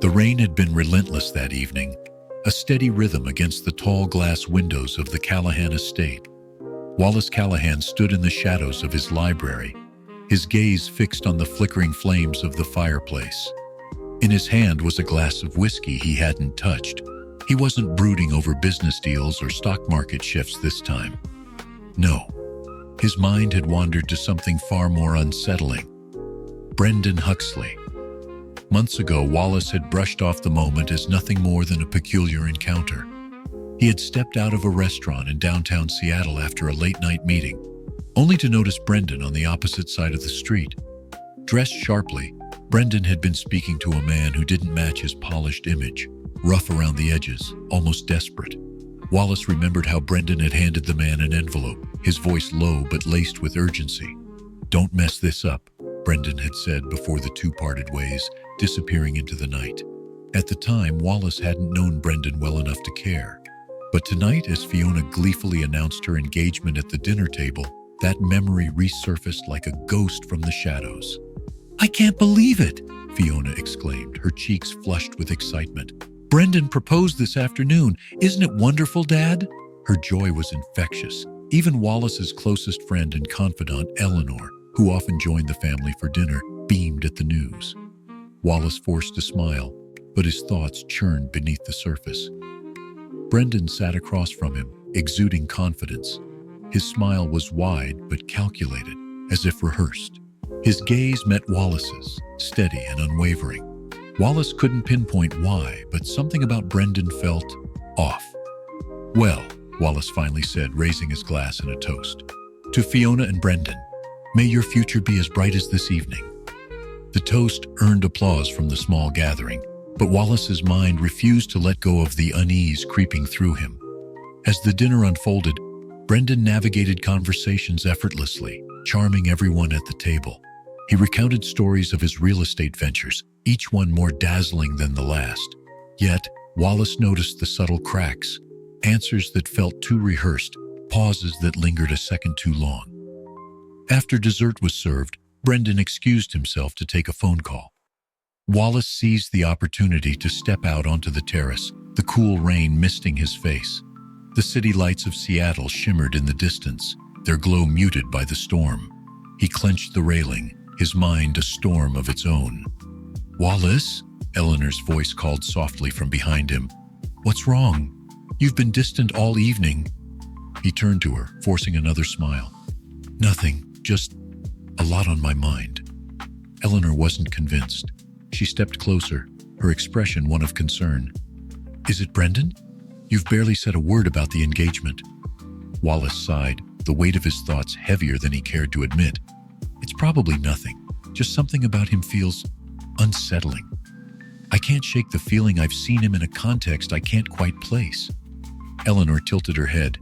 The rain had been relentless that evening, a steady rhythm against the tall glass windows of the Callahan estate. Wallace Callahan stood in the shadows of his library, his gaze fixed on the flickering flames of the fireplace. In his hand was a glass of whiskey he hadn't touched. He wasn't brooding over business deals or stock market shifts this time. No, his mind had wandered to something far more unsettling. Brendan Huxley. Months ago, Wallace had brushed off the moment as nothing more than a peculiar encounter. He had stepped out of a restaurant in downtown Seattle after a late-night meeting, only to notice Brendan on the opposite side of the street. Dressed sharply, Brendan had been speaking to a man who didn't match his polished image, rough around the edges, almost desperate. Wallace remembered how Brendan had handed the man an envelope, his voice low but laced with urgency. "Don't mess this up," Brendan had said before the two parted ways, disappearing into the night. At the time, Wallace hadn't known Brendan well enough to care. But tonight, as Fiona gleefully announced her engagement at the dinner table, that memory resurfaced like a ghost from the shadows. "I can't believe it!" Fiona exclaimed, her cheeks flushed with excitement. "Brendan proposed this afternoon. Isn't it wonderful, Dad?" Her joy was infectious. Even Wallace's closest friend and confidant, Eleanor, who often joined the family for dinner, beamed at the news. Wallace forced a smile, but his thoughts churned beneath the surface. Brendan sat across from him, exuding confidence. His smile was wide but calculated, as if rehearsed. His gaze met Wallace's, steady and unwavering. Wallace couldn't pinpoint why, but something about Brendan felt off. "Well," Wallace finally said, raising his glass in a toast. "To Fiona and Brendan, may your future be as bright as this evening." The toast earned applause from the small gathering, but Wallace's mind refused to let go of the unease creeping through him. As the dinner unfolded, Brendan navigated conversations effortlessly, charming everyone at the table. He recounted stories of his real estate ventures, each one more dazzling than the last. Yet, Wallace noticed the subtle cracks, answers that felt too rehearsed, pauses that lingered a second too long. After dessert was served, Brendan excused himself to take a phone call. Wallace seized the opportunity to step out onto the terrace, the cool rain misting his face. The city lights of Seattle shimmered in the distance, their glow muted by the storm. He clenched the railing, his mind a storm of its own. "Wallace?" Eleanor's voice called softly from behind him. "What's wrong? You've been distant all evening." He turned to her, forcing another smile. "Nothing, just a lot on my mind." Eleanor wasn't convinced. She stepped closer, her expression one of concern. "Is it Brendan? You've barely said a word about the engagement." Wallace sighed, the weight of his thoughts heavier than he cared to admit. "It's probably nothing. Just something about him feels unsettling. I can't shake the feeling I've seen him in a context I can't quite place." Eleanor tilted her head.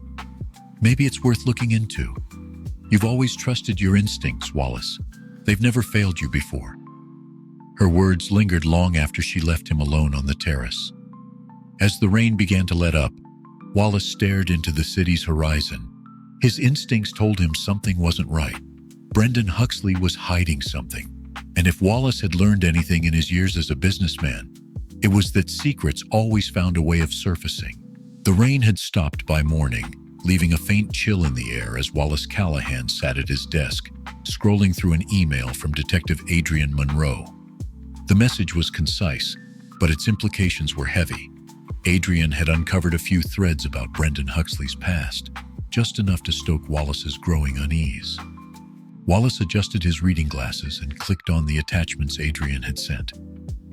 "Maybe it's worth looking into. You've always trusted your instincts, Wallace. They've never failed you before." Her words lingered long after she left him alone on the terrace. As the rain began to let up, Wallace stared into the city's horizon. His instincts told him something wasn't right. Brendan Huxley was hiding something. And if Wallace had learned anything in his years as a businessman, it was that secrets always found a way of surfacing. The rain had stopped by morning, leaving a faint chill in the air as Wallace Callahan sat at his desk, scrolling through an email from Detective Adrian Monroe. The message was concise, but its implications were heavy. Adrian had uncovered a few threads about Brendan Huxley's past, just enough to stoke Wallace's growing unease. Wallace adjusted his reading glasses and clicked on the attachments Adrian had sent.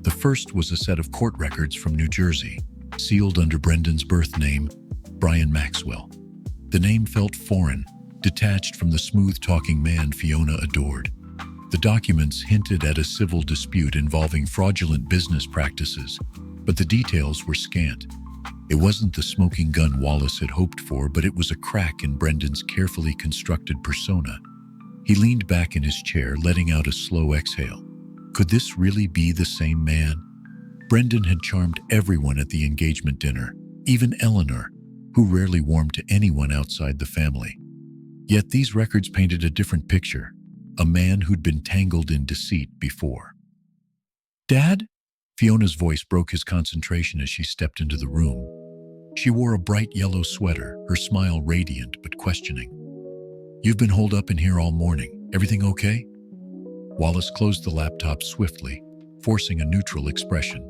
The first was a set of court records from New Jersey, sealed under Brendan's birth name, Brian Maxwell. The name felt foreign, detached from the smooth-talking man Fiona adored. The documents hinted at a civil dispute involving fraudulent business practices, but the details were scant. It wasn't the smoking gun Wallace had hoped for, but it was a crack in Brendan's carefully constructed persona. He leaned back in his chair, letting out a slow exhale. Could this really be the same man? Brendan had charmed everyone at the engagement dinner, even Eleanor, who rarely warmed to anyone outside the family. Yet these records painted a different picture, a man who'd been tangled in deceit before. "Dad?" Fiona's voice broke his concentration as she stepped into the room. She wore a bright yellow sweater, her smile radiant but questioning. "You've been holed up in here all morning. Everything okay?" Wallace closed the laptop swiftly, forcing a neutral expression.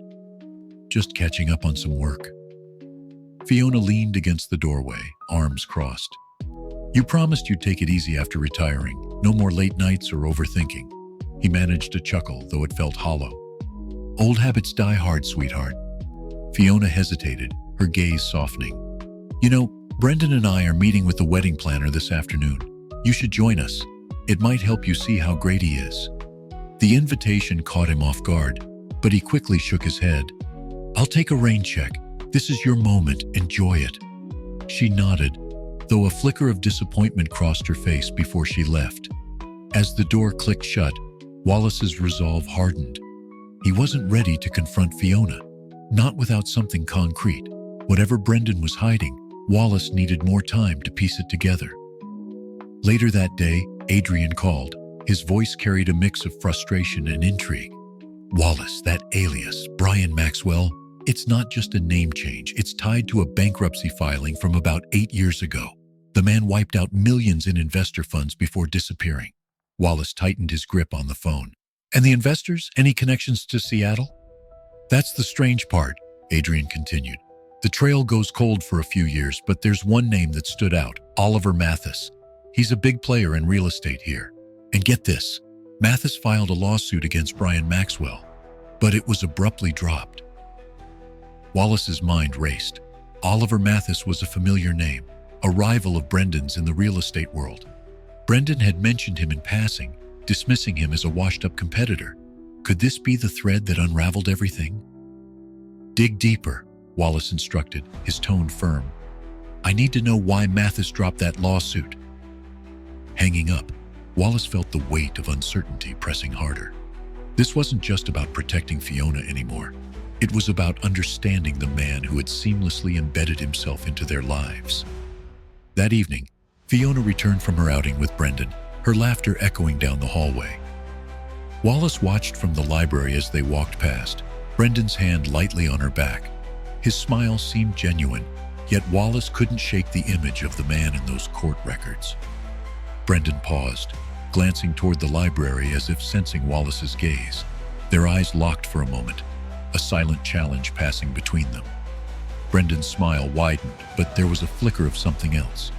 "Just catching up on some work." Fiona leaned against the doorway, arms crossed. "You promised you'd take it easy after retiring. No more late nights or overthinking." He managed to chuckle, though it felt hollow. "Old habits die hard, sweetheart." Fiona hesitated, her gaze softening. "You know, Brendan and I are meeting with the wedding planner this afternoon. You should join us. It might help you see how great he is." The invitation caught him off guard, but he quickly shook his head. "I'll take a rain check. This is your moment. Enjoy it." She nodded, though a flicker of disappointment crossed her face before she left. As the door clicked shut, Wallace's resolve hardened. He wasn't ready to confront Fiona, not without something concrete. Whatever Brendan was hiding, Wallace needed more time to piece it together. Later that day, Adrian called. His voice carried a mix of frustration and intrigue. "Wallace, that alias, Brian Maxwell, it's not just a name change. It's tied to a bankruptcy filing from about 8 years ago. The man wiped out millions in investor funds before disappearing." Wallace tightened his grip on the phone. "And the investors? Any connections to Seattle?" "That's the strange part," Adrian continued. "The trail goes cold for a few years, but there's one name that stood out, Oliver Mathis. He's a big player in real estate here. And get this, Mathis filed a lawsuit against Brian Maxwell, but it was abruptly dropped." Wallace's mind raced. Oliver Mathis was a familiar name, a rival of Brendan's in the real estate world. Brendan had mentioned him in passing, dismissing him as a washed-up competitor. Could this be the thread that unraveled everything? "Dig deeper," Wallace instructed, his tone firm. "I need to know why Mathis dropped that lawsuit." Hanging up, Wallace felt the weight of uncertainty pressing harder. This wasn't just about protecting Fiona anymore. It was about understanding the man who had seamlessly embedded himself into their lives. That evening, Fiona returned from her outing with Brendan, her laughter echoing down the hallway. Wallace watched from the library as they walked past, Brendan's hand lightly on her back. His smile seemed genuine, yet Wallace couldn't shake the image of the man in those court records. Brendan paused, glancing toward the library as if sensing Wallace's gaze. Their eyes locked for a moment, a silent challenge passing between them. Brendan's smile widened, but there was a flicker of something else.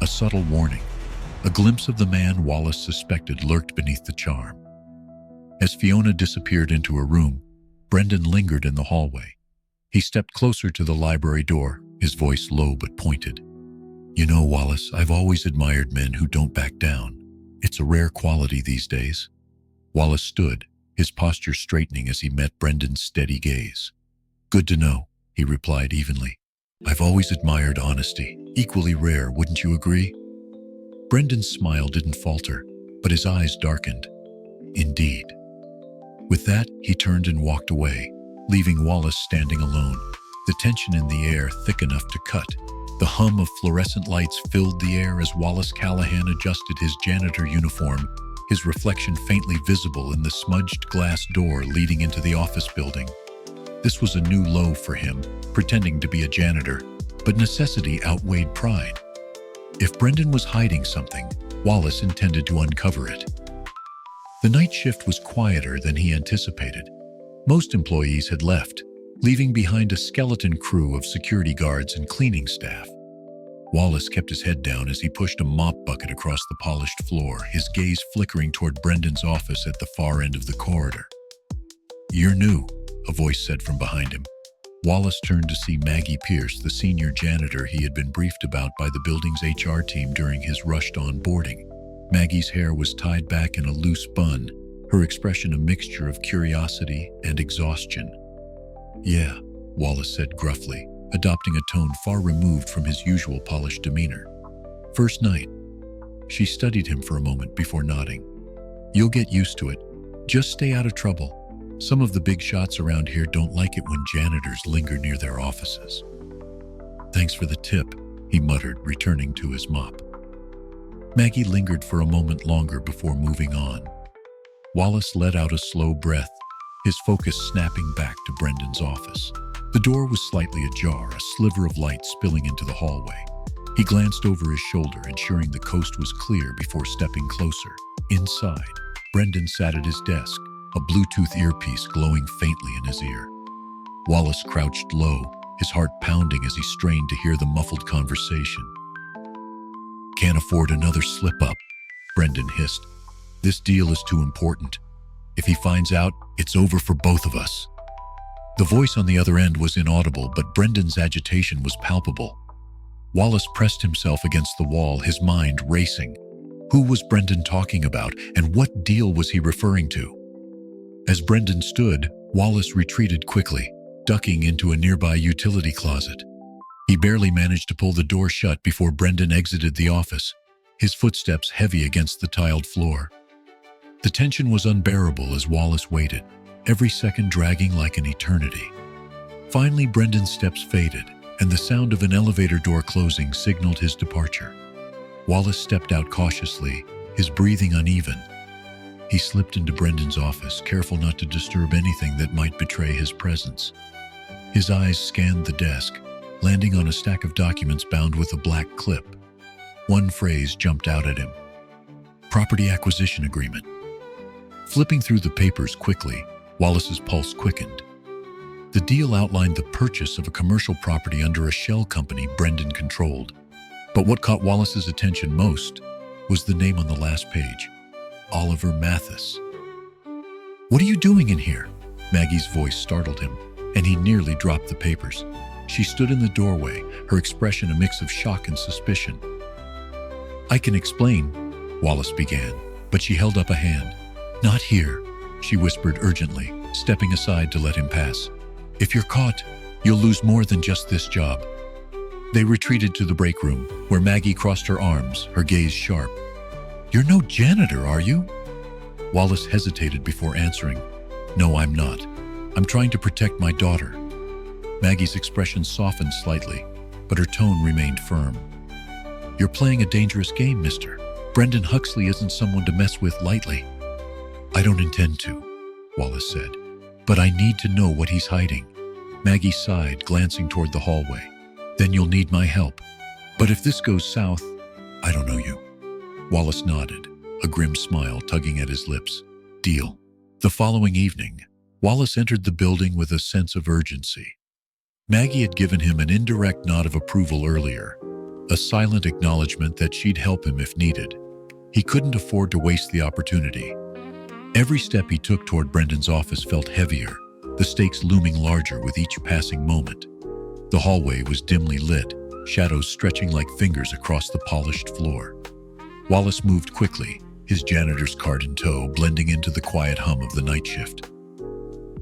A subtle warning, a glimpse of the man Wallace suspected lurked beneath the charm. As Fiona disappeared into her room, Brendan lingered in the hallway. He stepped closer to the library door, his voice low but pointed. "You know, Wallace, I've always admired men who don't back down. It's a rare quality these days." Wallace stood, his posture straightening as he met Brendan's steady gaze. "Good to know," he replied evenly. "I've always admired honesty. Equally rare, wouldn't you agree?" Brendan's smile didn't falter, but his eyes darkened. "Indeed." With that, he turned and walked away, leaving Wallace standing alone, the tension in the air thick enough to cut. The hum of fluorescent lights filled the air as Wallace Callahan adjusted his janitor uniform, his reflection faintly visible in the smudged glass door leading into the office building. This was a new low for him, pretending to be a janitor, but necessity outweighed pride. If Brendan was hiding something, Wallace intended to uncover it. The night shift was quieter than he anticipated. Most employees had left, leaving behind a skeleton crew of security guards and cleaning staff. Wallace kept his head down as he pushed a mop bucket across the polished floor, his gaze flickering toward Brendan's office at the far end of the corridor. "You're new," a voice said from behind him. Wallace turned to see Maggie Pierce, the senior janitor he had been briefed about by the building's HR team during his rushed onboarding. Maggie's hair was tied back in a loose bun, her expression a mixture of curiosity and exhaustion. "Yeah," Wallace said gruffly, adopting a tone far removed from his usual polished demeanor. "First night." She studied him for a moment before nodding. "You'll get used to it. Just stay out of trouble. Some of the big shots around here don't like it when janitors linger near their offices." "Thanks for the tip," he muttered, returning to his mop. Maggie lingered for a moment longer before moving on. Wallace let out a slow breath, his focus snapping back to Brendan's office. The door was slightly ajar, a sliver of light spilling into the hallway. He glanced over his shoulder, ensuring the coast was clear before stepping closer. Inside, Brendan sat at his desk, a Bluetooth earpiece glowing faintly in his ear. Wallace crouched low, his heart pounding as he strained to hear the muffled conversation. "Can't afford another slip-up," Brendan hissed. "This deal is too important. If he finds out, it's over for both of us." The voice on the other end was inaudible, but Brendan's agitation was palpable. Wallace pressed himself against the wall, his mind racing. Who was Brendan talking about, and what deal was he referring to? As Brendan stood, Wallace retreated quickly, ducking into a nearby utility closet. He barely managed to pull the door shut before Brendan exited the office, his footsteps heavy against the tiled floor. The tension was unbearable as Wallace waited, every second dragging like an eternity. Finally, Brendan's steps faded, and the sound of an elevator door closing signaled his departure. Wallace stepped out cautiously, his breathing uneven. He slipped into Brendan's office, careful not to disturb anything that might betray his presence. His eyes scanned the desk, landing on a stack of documents bound with a black clip. One phrase jumped out at him: "Property acquisition agreement." Flipping through the papers quickly, Wallace's pulse quickened. The deal outlined the purchase of a commercial property under a shell company Brendan controlled. But what caught Wallace's attention most was the name on the last page: Oliver Mathis. "What are you doing in here?" Maggie's voice startled him, and he nearly dropped the papers. She stood in the doorway, her expression a mix of shock and suspicion. "I can explain," Wallace began, but she held up a hand. "Not here," she whispered urgently, stepping aside to let him pass. "If you're caught, you'll lose more than just this job." They retreated to the break room, where Maggie crossed her arms, her gaze sharp. "You're no janitor, are you?" Wallace hesitated before answering. "No, I'm not. I'm trying to protect my daughter." Maggie's expression softened slightly, but her tone remained firm. "You're playing a dangerous game, mister. Brendan Huxley isn't someone to mess with lightly." "I don't intend to," Wallace said, "but I need to know what he's hiding." Maggie sighed, glancing toward the hallway. "Then you'll need my help. But if this goes south, I don't know you." Wallace nodded, a grim smile tugging at his lips. "Deal." The following evening, Wallace entered the building with a sense of urgency. Maggie had given him an indirect nod of approval earlier, a silent acknowledgement that she'd help him if needed. He couldn't afford to waste the opportunity. Every step he took toward Brendan's office felt heavier, the stakes looming larger with each passing moment. The hallway was dimly lit, shadows stretching like fingers across the polished floor. Wallace moved quickly, his janitor's cart in tow, blending into the quiet hum of the night shift.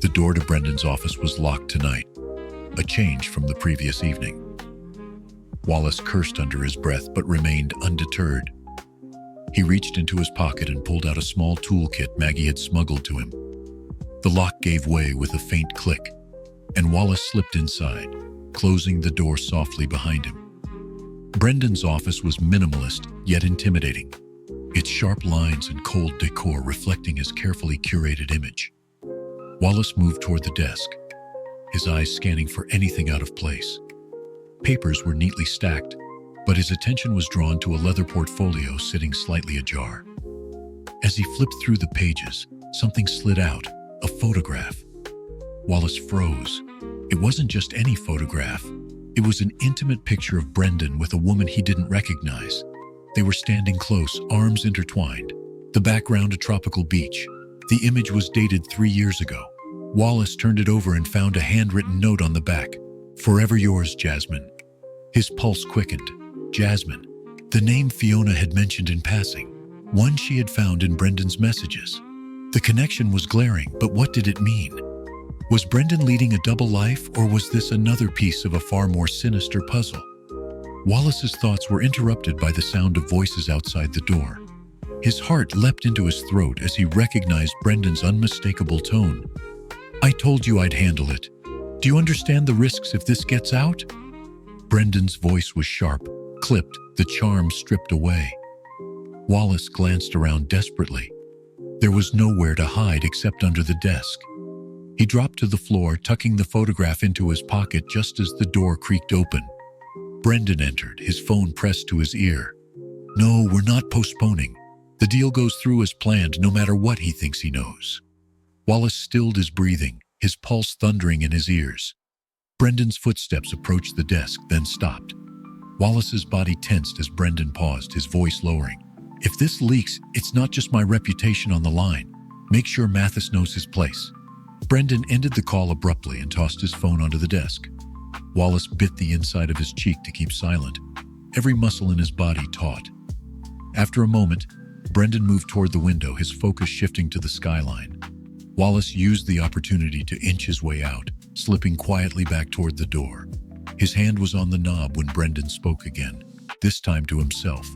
The door to Brendan's office was locked tonight, a change from the previous evening. Wallace cursed under his breath but remained undeterred. He reached into his pocket and pulled out a small toolkit Maggie had smuggled to him. The lock gave way with a faint click, and Wallace slipped inside, closing the door softly behind him. Brendan's office was minimalist, yet intimidating, its sharp lines and cold decor reflecting his carefully curated image. Wallace moved toward the desk, his eyes scanning for anything out of place. Papers were neatly stacked, but his attention was drawn to a leather portfolio sitting slightly ajar. As he flipped through the pages, something slid out, a photograph. Wallace froze. It wasn't just any photograph. It was an intimate picture of Brendan with a woman he didn't recognize. They were standing close, arms intertwined. The background a tropical beach. The image was dated 3 years ago. Wallace turned it over and found a handwritten note on the back. "Forever yours, Jasmine." His pulse quickened. Jasmine, the name Fiona had mentioned in passing, one she had found in Brendan's messages. The connection was glaring, but what did it mean? Was Brendan leading a double life, or was this another piece of a far more sinister puzzle? Wallace's thoughts were interrupted by the sound of voices outside the door. His heart leapt into his throat as he recognized Brendan's unmistakable tone. "I told you I'd handle it. Do you understand the risks if this gets out?" Brendan's voice was sharp, clipped, the charm stripped away. Wallace glanced around desperately. There was nowhere to hide except under the desk. He dropped to the floor, tucking the photograph into his pocket just as the door creaked open. Brendan entered, his phone pressed to his ear. "No, we're not postponing. The deal goes through as planned, no matter what he thinks he knows." Wallace stilled his breathing, his pulse thundering in his ears. Brendan's footsteps approached the desk, then stopped. Wallace's body tensed as Brendan paused, his voice lowering. "If this leaks, it's not just my reputation on the line. Make sure Mathis knows his place." Brendan ended the call abruptly and tossed his phone onto the desk. Wallace bit the inside of his cheek to keep silent, every muscle in his body taut. After a moment, Brendan moved toward the window, his focus shifting to the skyline. Wallace used the opportunity to inch his way out, slipping quietly back toward the door. His hand was on the knob when Brendan spoke again, this time to himself.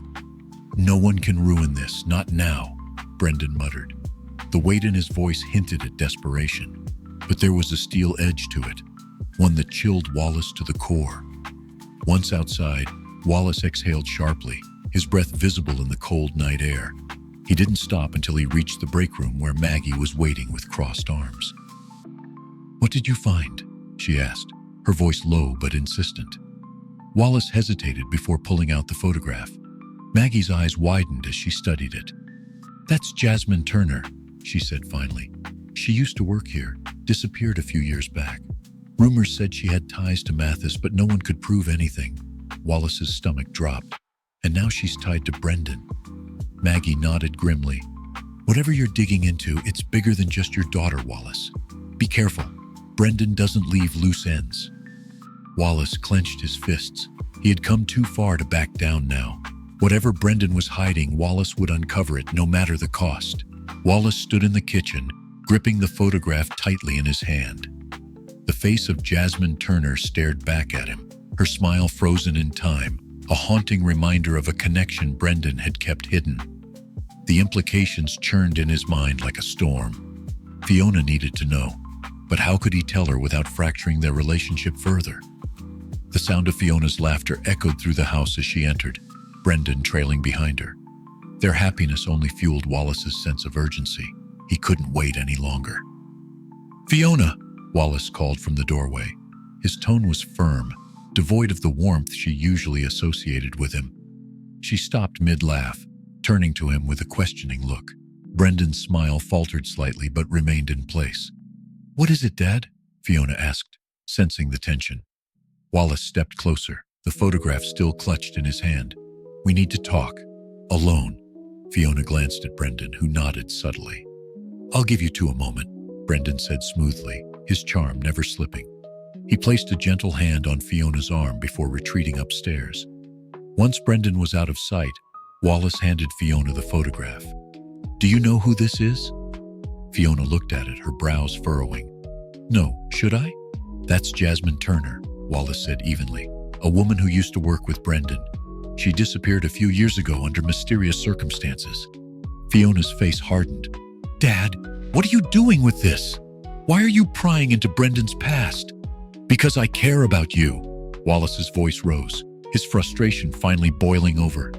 "No one can ruin this, not now," Brendan muttered. The weight in his voice hinted at desperation, but there was a steel edge to it, one that chilled Wallace to the core. Once outside, Wallace exhaled sharply, his breath visible in the cold night air. He didn't stop until he reached the break room where Maggie was waiting with crossed arms. "What did you find?" she asked, her voice low but insistent. Wallace hesitated before pulling out the photograph. Maggie's eyes widened as she studied it. "That's Jasmine Turner," she said finally. "She used to work here, disappeared a few years back. Rumors said she had ties to Mathis, but no one could prove anything." Wallace's stomach dropped. "And now she's tied to Brendan." Maggie nodded grimly. "Whatever you're digging into, it's bigger than just your daughter, Wallace. Be careful. Brendan doesn't leave loose ends." Wallace clenched his fists. He had come too far to back down now. Whatever Brendan was hiding, Wallace would uncover it, no matter the cost. Wallace stood in the kitchen, gripping the photograph tightly in his hand. The face of Jasmine Turner stared back at him, her smile frozen in time, a haunting reminder of a connection Brendan had kept hidden. The implications churned in his mind like a storm. Fiona needed to know, but how could he tell her without fracturing their relationship further? The sound of Fiona's laughter echoed through the house as she entered, Brendan trailing behind her. Their happiness only fueled Wallace's sense of urgency. He couldn't wait any longer. "Fiona!" Wallace called from the doorway. His tone was firm, devoid of the warmth she usually associated with him. She stopped mid-laugh, turning to him with a questioning look. Brendan's smile faltered slightly but remained in place. "What is it, Dad?" Fiona asked, sensing the tension. Wallace stepped closer, the photograph still clutched in his hand. "We need to talk. Alone." Fiona glanced at Brendan, who nodded subtly. "I'll give you two a moment," Brendan said smoothly, his charm never slipping. He placed a gentle hand on Fiona's arm before retreating upstairs. Once Brendan was out of sight, Wallace handed Fiona the photograph. "Do you know who this is?" Fiona looked at it, her brows furrowing. "No, should I?" "That's Jasmine Turner," Wallace said evenly, "a woman who used to work with Brendan. She disappeared a few years ago under mysterious circumstances." Fiona's face hardened. "Dad, what are you doing with this? Why are you prying into Brendan's past?" "Because I care about you." Wallace's voice rose, his frustration finally boiling over.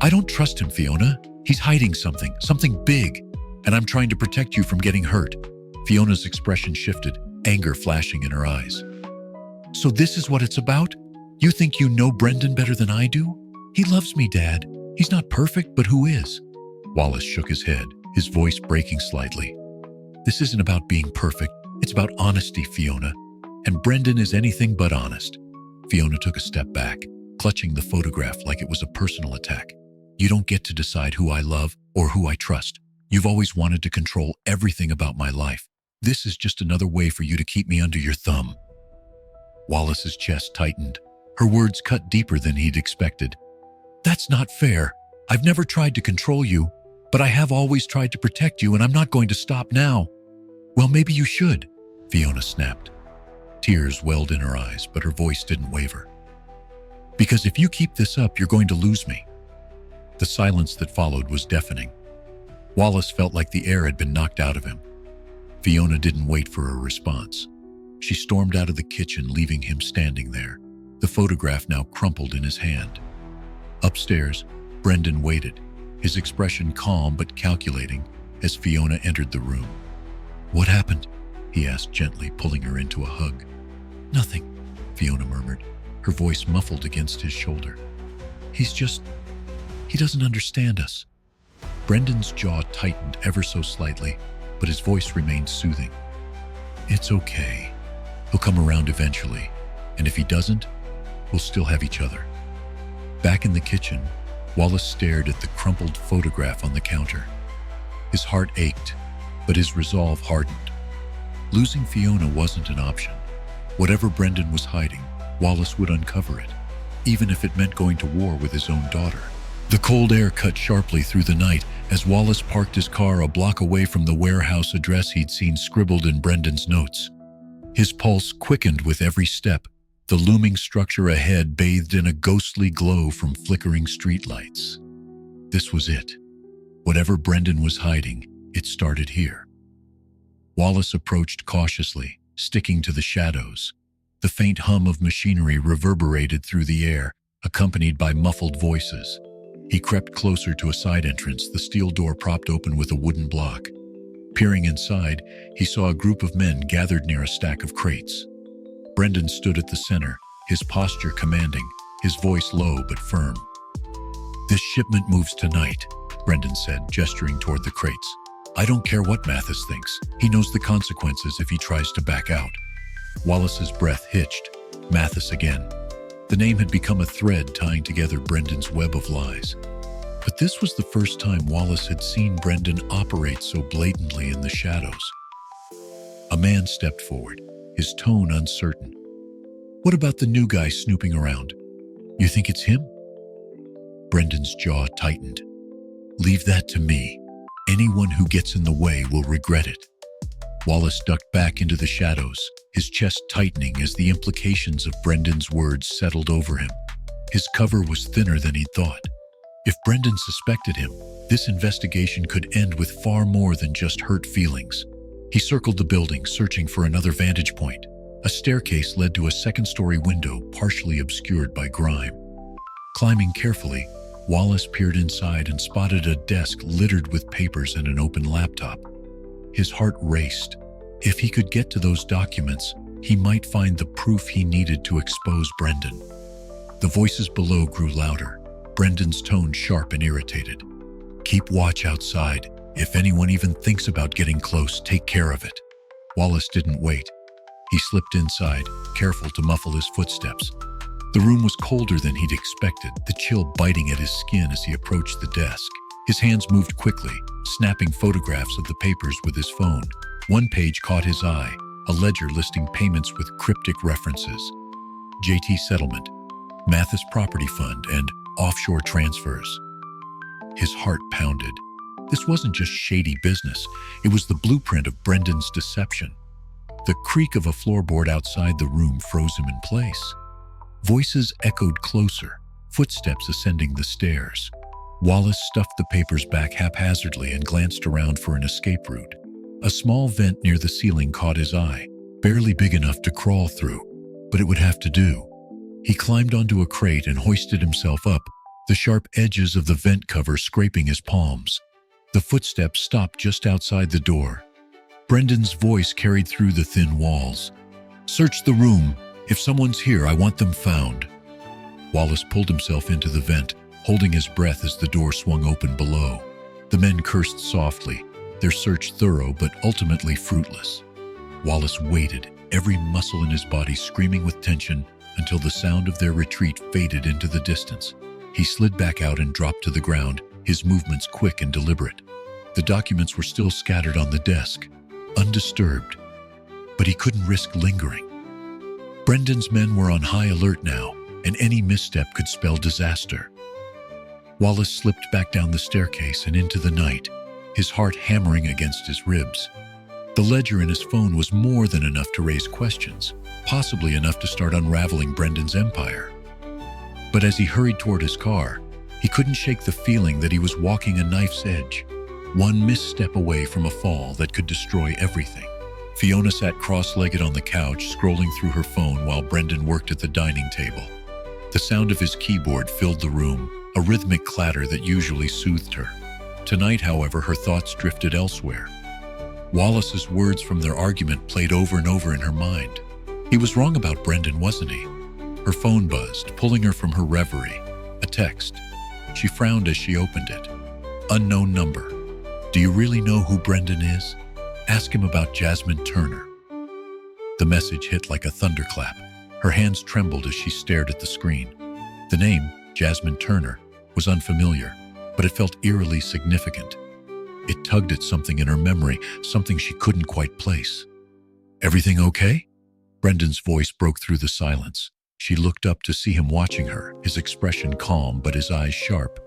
"I don't trust him, Fiona. He's hiding something big, and I'm trying to protect you from getting hurt." Fiona's expression shifted, anger flashing in her eyes. "So this is what it's about? You think you know Brendan better than I do? He loves me, Dad. He's not perfect, but who is?" Wallace shook his head, his voice breaking slightly. "This isn't about being perfect. It's about honesty, Fiona. And Brendan is anything but honest." Fiona took a step back, clutching the photograph like it was a personal attack. "You don't get to decide who I love or who I trust. You've always wanted to control everything about my life. This is just another way for you to keep me under your thumb." Wallace's chest tightened. Her words cut deeper than he'd expected. "That's not fair. I've never tried to control you, but I have always tried to protect you, and I'm not going to stop now." "Well, maybe you should," Fiona snapped. Tears welled in her eyes, but her voice didn't waver. "Because if you keep this up, you're going to lose me." The silence that followed was deafening. Wallace felt like the air had been knocked out of him. Fiona didn't wait for a response. She stormed out of the kitchen, leaving him standing there, the photograph now crumpled in his hand. Upstairs, Brendan waited, his expression calm but calculating, as Fiona entered the room. "What happened?" he asked gently, pulling her into a hug. Nothing, Fiona murmured, her voice muffled against his shoulder. He doesn't understand us. Brendan's jaw tightened ever so slightly, but his voice remained soothing. It's okay. He'll come around eventually, and if he doesn't, we'll still have each other. Back in the kitchen, Wallace stared at the crumpled photograph on the counter. His heart ached, but his resolve hardened. Losing Fiona wasn't an option. Whatever Brendan was hiding, Wallace would uncover it, even if it meant going to war with his own daughter. The cold air cut sharply through the night as Wallace parked his car a block away from the warehouse address he'd seen scribbled in Brendan's notes. His pulse quickened with every step, the looming structure ahead bathed in a ghostly glow from flickering streetlights. This was it. Whatever Brendan was hiding, it started here. Wallace approached cautiously, sticking to the shadows. The faint hum of machinery reverberated through the air, accompanied by muffled voices. He crept closer to a side entrance, the steel door propped open with a wooden block. Peering inside, he saw a group of men gathered near a stack of crates. Brendan stood at the center, his posture commanding, his voice low but firm. "This shipment moves tonight," Brendan said, gesturing toward the crates. "I don't care what Mathis thinks. He knows the consequences if he tries to back out." Wallace's breath hitched. Mathis again. The name had become a thread tying together Brendan's web of lies. But this was the first time Wallace had seen Brendan operate so blatantly in the shadows. A man stepped forward, his tone uncertain. "What about the new guy snooping around? You think it's him?" Brendan's jaw tightened. "Leave that to me. Anyone who gets in the way will regret it." Wallace ducked back into the shadows, his chest tightening as the implications of Brendan's words settled over him. His cover was thinner than he'd thought. If Brendan suspected him, this investigation could end with far more than just hurt feelings. He circled the building, searching for another vantage point. A staircase led to a second-story window, partially obscured by grime. Climbing carefully, Wallace peered inside and spotted a desk littered with papers and an open laptop. His heart raced. If he could get to those documents, he might find the proof he needed to expose Brendan. The voices below grew louder, Brendan's tone sharp and irritated. "Keep watch outside. If anyone even thinks about getting close, take care of it." Wallace didn't wait. He slipped inside, careful to muffle his footsteps. The room was colder than he'd expected, the chill biting at his skin as he approached the desk. His hands moved quickly, snapping photographs of the papers with his phone. One page caught his eye, a ledger listing payments with cryptic references. JT Settlement, Mathis Property Fund, and offshore transfers. His heart pounded. This wasn't just shady business, it was the blueprint of Brendan's deception. The creak of a floorboard outside the room froze him in place. Voices echoed closer, footsteps ascending the stairs. Wallace stuffed the papers back haphazardly and glanced around for an escape route. A small vent near the ceiling caught his eye, barely big enough to crawl through, but it would have to do. He climbed onto a crate and hoisted himself up, the sharp edges of the vent cover scraping his palms. The footsteps stopped just outside the door. Brendan's voice carried through the thin walls. "Search the room. If someone's here, I want them found." Wallace pulled himself into the vent, holding his breath as the door swung open below. The men cursed softly, their search thorough but ultimately fruitless. Wallace waited, every muscle in his body screaming with tension until the sound of their retreat faded into the distance. He slid back out and dropped to the ground, his movements quick and deliberate. The documents were still scattered on the desk, undisturbed, but he couldn't risk lingering. Brendan's men were on high alert now, and any misstep could spell disaster. Wallace slipped back down the staircase and into the night, his heart hammering against his ribs. The ledger in his phone was more than enough to raise questions, possibly enough to start unraveling Brendan's empire. But as he hurried toward his car, he couldn't shake the feeling that he was walking a knife's edge, one misstep away from a fall that could destroy everything. Fiona sat cross-legged on the couch, scrolling through her phone while Brendan worked at the dining table. The sound of his keyboard filled the room, a rhythmic clatter that usually soothed her. Tonight, however, her thoughts drifted elsewhere. Wallace's words from their argument played over and over in her mind. He was wrong about Brendan, wasn't he? Her phone buzzed, pulling her from her reverie. A text. She frowned as she opened it. Unknown number. Do you really know who Brendan is? Ask him about Jasmine Turner. The message hit like a thunderclap. Her hands trembled as she stared at the screen. The name, Jasmine Turner, was unfamiliar, but it felt eerily significant. It tugged at something in her memory, something she couldn't quite place. Everything okay? Brendan's voice broke through the silence. She looked up to see him watching her, his expression calm but his eyes sharp.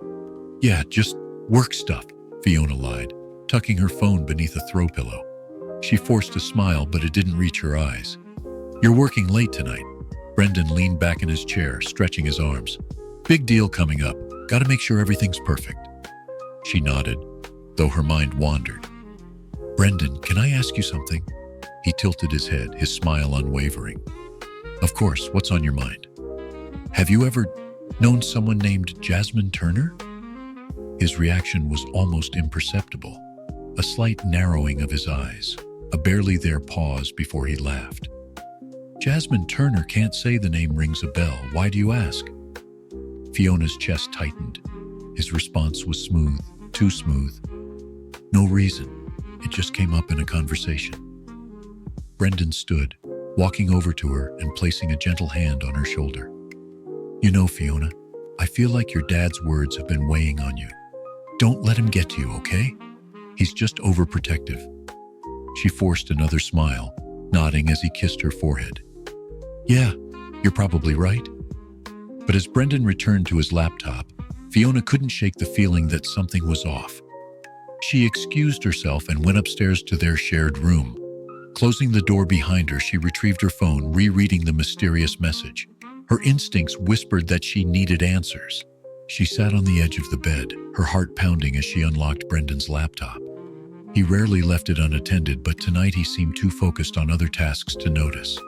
Yeah, just work stuff, Fiona lied, tucking her phone beneath a throw pillow. She forced a smile, but it didn't reach her eyes. You're working late tonight. Brendan leaned back in his chair, stretching his arms. Big deal coming up. Gotta make sure everything's perfect. She nodded, though her mind wandered. Brendan, can I ask you something? He tilted his head, his smile unwavering. Of course, what's on your mind? Have you ever known someone named Jasmine Turner? His reaction was almost imperceptible, a slight narrowing of his eyes, a barely there pause before he laughed. Jasmine Turner, can't say the name rings a bell. Why do you ask? Fiona's chest tightened. His response was smooth, too smooth. No reason. It just came up in a conversation. Brendan stood, walking over to her and placing a gentle hand on her shoulder. You know, Fiona, I feel like your dad's words have been weighing on you. Don't let him get to you, okay? He's just overprotective. She forced another smile, nodding as he kissed her forehead. Yeah, you're probably right. But as Brendan returned to his laptop, Fiona couldn't shake the feeling that something was off. She excused herself and went upstairs to their shared room. Closing the door behind her, she retrieved her phone, rereading the mysterious message. Her instincts whispered that she needed answers. She sat on the edge of the bed, her heart pounding as she unlocked Brendan's laptop. He rarely left it unattended, but tonight he seemed too focused on other tasks to notice.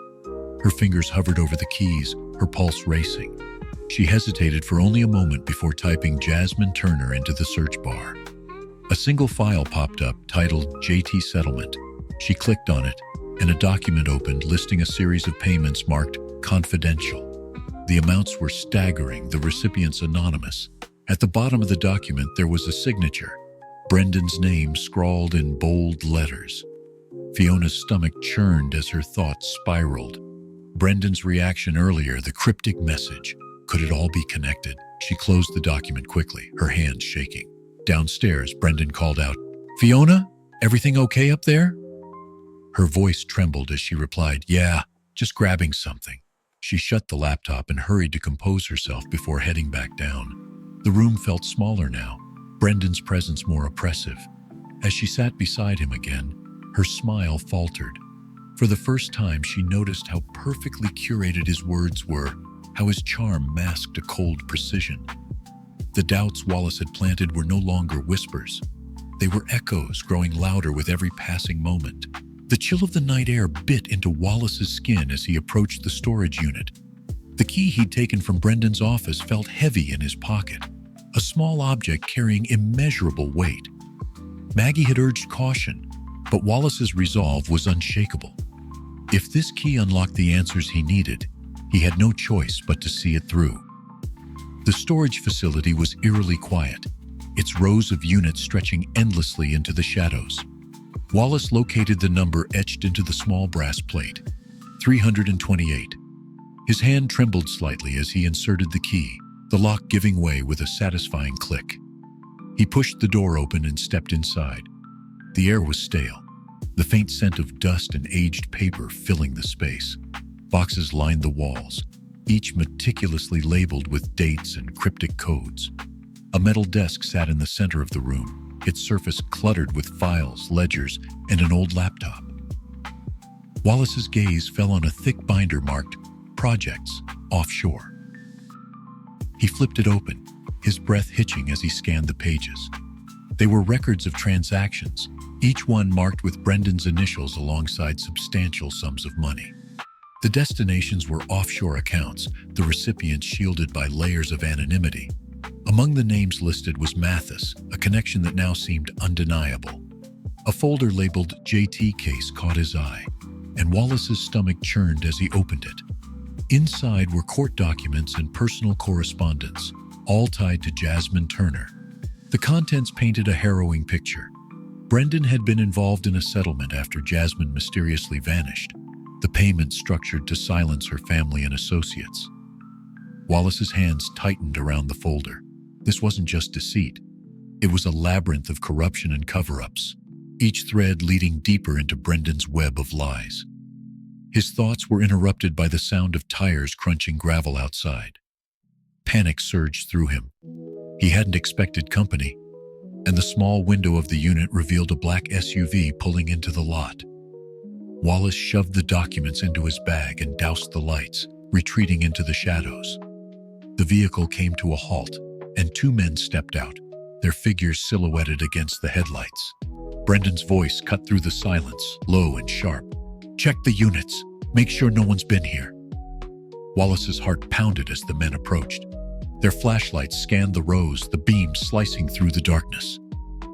Her fingers hovered over the keys, her pulse racing. She hesitated for only a moment before typing Jasmine Turner into the search bar. A single file popped up titled JT Settlement. She clicked on it, and a document opened listing a series of payments marked confidential. The amounts were staggering, the recipients anonymous. At the bottom of the document, there was a signature, Brendan's name scrawled in bold letters. Fiona's stomach churned as her thoughts spiraled. Brendan's reaction earlier, the cryptic message. Could it all be connected? She closed the document quickly, her hands shaking. Downstairs, Brendan called out, Fiona, everything okay up there? Her voice trembled as she replied, Yeah, just grabbing something. She shut the laptop and hurried to compose herself before heading back down. The room felt smaller now, Brendan's presence more oppressive. As she sat beside him again, her smile faltered. For the first time, she noticed how perfectly curated his words were, how his charm masked a cold precision. The doubts Wallace had planted were no longer whispers. They were echoes growing louder with every passing moment. The chill of the night air bit into Wallace's skin as he approached the storage unit. The key he'd taken from Brendan's office felt heavy in his pocket, a small object carrying immeasurable weight. Maggie had urged caution, but Wallace's resolve was unshakable. If this key unlocked the answers he needed, he had no choice but to see it through. The storage facility was eerily quiet, its rows of units stretching endlessly into the shadows. Wallace located the number etched into the small brass plate, 328. His hand trembled slightly as he inserted the key, the lock giving way with a satisfying click. He pushed the door open and stepped inside. The air was stale, the faint scent of dust and aged paper filling the space. Boxes lined the walls, each meticulously labeled with dates and cryptic codes. A metal desk sat in the center of the room, its surface cluttered with files, ledgers, and an old laptop. Wallace's gaze fell on a thick binder marked Projects Offshore. He flipped it open, his breath hitching as he scanned the pages. They were records of transactions, each one marked with Brendan's initials alongside substantial sums of money. The destinations were offshore accounts, the recipients shielded by layers of anonymity. Among the names listed was Mathis, a connection that now seemed undeniable. A folder labeled JT Case caught his eye, and Wallace's stomach churned as he opened it. Inside were court documents and personal correspondence, all tied to Jasmine Turner. The contents painted a harrowing picture. Brendan had been involved in a settlement after Jasmine mysteriously vanished, the payment structured to silence her family and associates. Wallace's hands tightened around the folder. This wasn't just deceit. It was a labyrinth of corruption and cover-ups, each thread leading deeper into Brendan's web of lies. His thoughts were interrupted by the sound of tires crunching gravel outside. Panic surged through him. He hadn't expected company, and the small window of the unit revealed a black SUV pulling into the lot. Wallace shoved the documents into his bag and doused the lights, retreating into the shadows. The vehicle came to a halt, and two men stepped out, their figures silhouetted against the headlights. Brendan's voice cut through the silence, low and sharp. "Check the units. Make sure no one's been here." Wallace's heart pounded as the men approached. Their flashlights scanned the rows, the beams slicing through the darkness.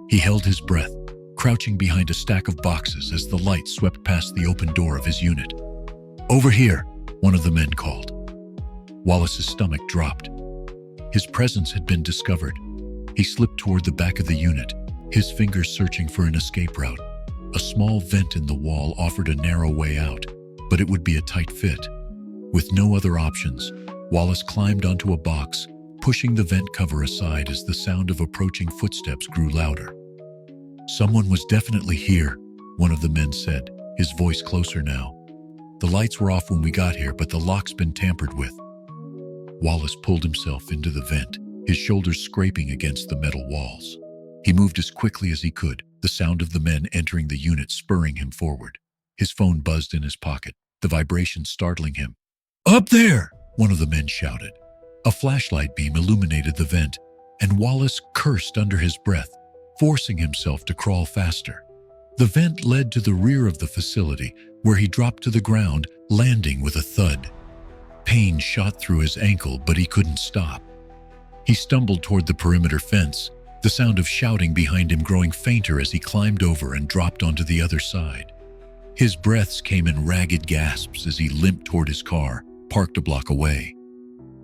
He held his breath, crouching behind a stack of boxes as the light swept past the open door of his unit. "Over here," one of the men called. Wallace's stomach dropped. His presence had been discovered. He slipped toward the back of the unit, his fingers searching for an escape route. A small vent in the wall offered a narrow way out, but it would be a tight fit. With no other options, Wallace climbed onto a box, pushing the vent cover aside as the sound of approaching footsteps grew louder. "Someone was definitely here," one of the men said, his voice closer now. "The lights were off when we got here, but the lock's been tampered with." Wallace pulled himself into the vent, his shoulders scraping against the metal walls. He moved as quickly as he could, the sound of the men entering the unit spurring him forward. His phone buzzed in his pocket, the vibration startling him. "Up there!" one of the men shouted. A flashlight beam illuminated the vent, and Wallace cursed under his breath, forcing himself to crawl faster. The vent led to the rear of the facility, where he dropped to the ground, landing with a thud. Pain shot through his ankle, but he couldn't stop. He stumbled toward the perimeter fence, the sound of shouting behind him growing fainter as he climbed over and dropped onto the other side. His breaths came in ragged gasps as he limped toward his car, parked a block away.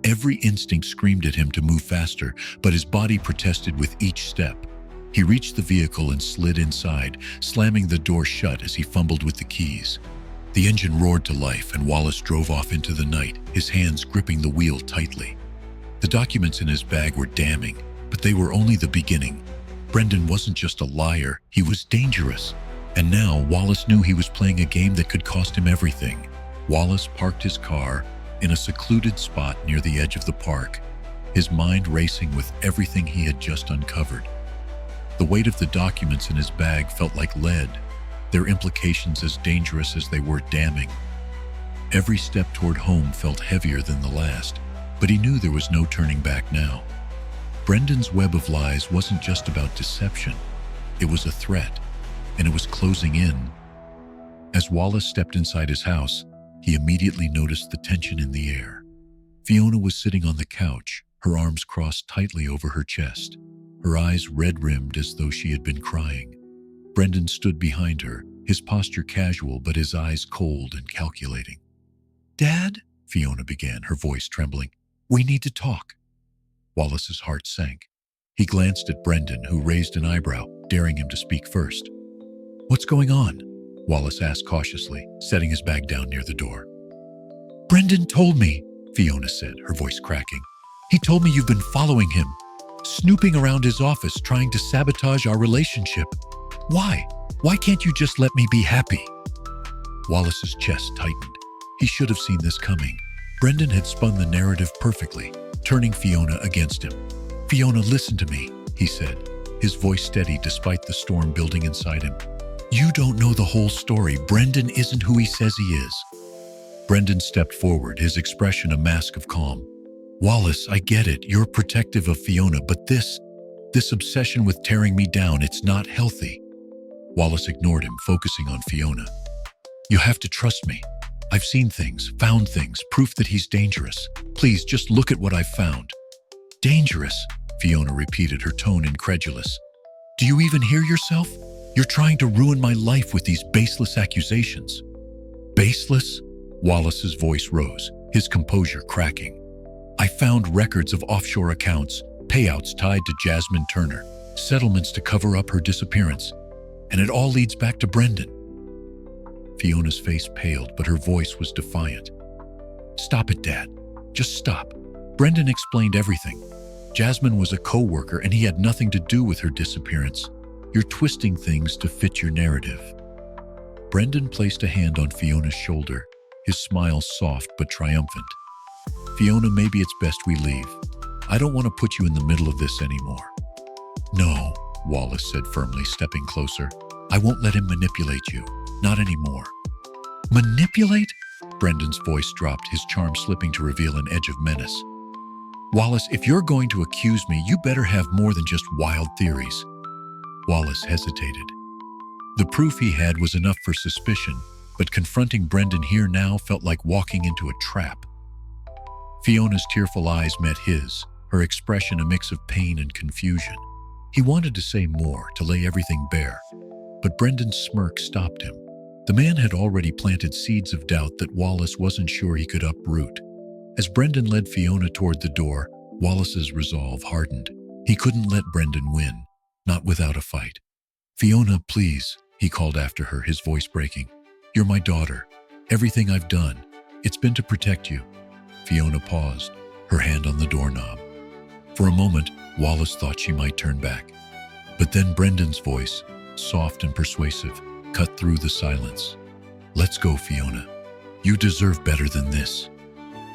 Every instinct screamed at him to move faster, but his body protested with each step. He reached the vehicle and slid inside, slamming the door shut as he fumbled with the keys. The engine roared to life, and Wallace drove off into the night, his hands gripping the wheel tightly. The documents in his bag were damning, but they were only the beginning. Brendan wasn't just a liar, he was dangerous. And now Wallace knew he was playing a game that could cost him everything. Wallace parked his car in a secluded spot near the edge of the park, his mind racing with everything he had just uncovered. The weight of the documents in his bag felt like lead, their implications as dangerous as they were damning. Every step toward home felt heavier than the last, but he knew there was no turning back now. Brendan's web of lies wasn't just about deception. It was a threat, and it was closing in. As Wallace stepped inside his house, he immediately noticed the tension in the air. Fiona was sitting on the couch, her arms crossed tightly over her chest, her eyes red-rimmed as though she had been crying. Brendan stood behind her, his posture casual but his eyes cold and calculating. "Dad," Fiona began, her voice trembling, "we need to talk." Wallace's heart sank. He glanced at Brendan, who raised an eyebrow, daring him to speak first. "What's going on?" Wallace asked cautiously, setting his bag down near the door. "Brendan told me," Fiona said, her voice cracking. "He told me you've been following him, snooping around his office, trying to sabotage our relationship. Why? Why can't you just let me be happy?" Wallace's chest tightened. He should have seen this coming. Brendan had spun the narrative perfectly, turning Fiona against him. "Fiona, listen to me," he said, his voice steady despite the storm building inside him. "You don't know the whole story. Brendan isn't who he says he is." Brendan stepped forward, his expression a mask of calm. "Wallace, I get it. You're protective of Fiona, but this obsession with tearing me down, it's not healthy." Wallace ignored him, focusing on Fiona. "You have to trust me. I've seen things, found things, proof that he's dangerous. Please, just look at what I've found." "Dangerous?" Fiona repeated, her tone incredulous. "Do you even hear yourself?" You're trying to ruin my life with these baseless accusations." "Baseless?" Wallace's voice rose, his composure cracking. "I found records of offshore accounts, payouts tied to Jasmine Turner, settlements to cover up her disappearance, and it all leads back to Brendan." Fiona's face paled, but her voice was defiant. "Stop it, Dad. Just stop. Brendan explained everything. Jasmine was a co-worker and he had nothing to do with her disappearance. You're twisting things to fit your narrative." Brendan placed a hand on Fiona's shoulder, his smile soft but triumphant. "Fiona, maybe it's best we leave. I don't want to put you in the middle of this anymore." "No," Wallace said firmly, stepping closer. "I won't let him manipulate you. Not anymore." "Manipulate?" Brendan's voice dropped, his charm slipping to reveal an edge of menace. "Wallace, if you're going to accuse me, you better have more than just wild theories." Wallace hesitated. The proof he had was enough for suspicion, but confronting Brendan here now felt like walking into a trap. Fiona's tearful eyes met his, her expression a mix of pain and confusion. He wanted to say more, to lay everything bare, but Brendan's smirk stopped him. The man had already planted seeds of doubt that Wallace wasn't sure he could uproot. As Brendan led Fiona toward the door, Wallace's resolve hardened. He couldn't let Brendan win, not without a fight. "Fiona, please," he called after her, his voice breaking. "You're my daughter. Everything I've done, it's been to protect you." Fiona paused, her hand on the doorknob. For a moment, Wallace thought she might turn back. But then Brendan's voice, soft and persuasive, cut through the silence. "Let's go, Fiona. You deserve better than this."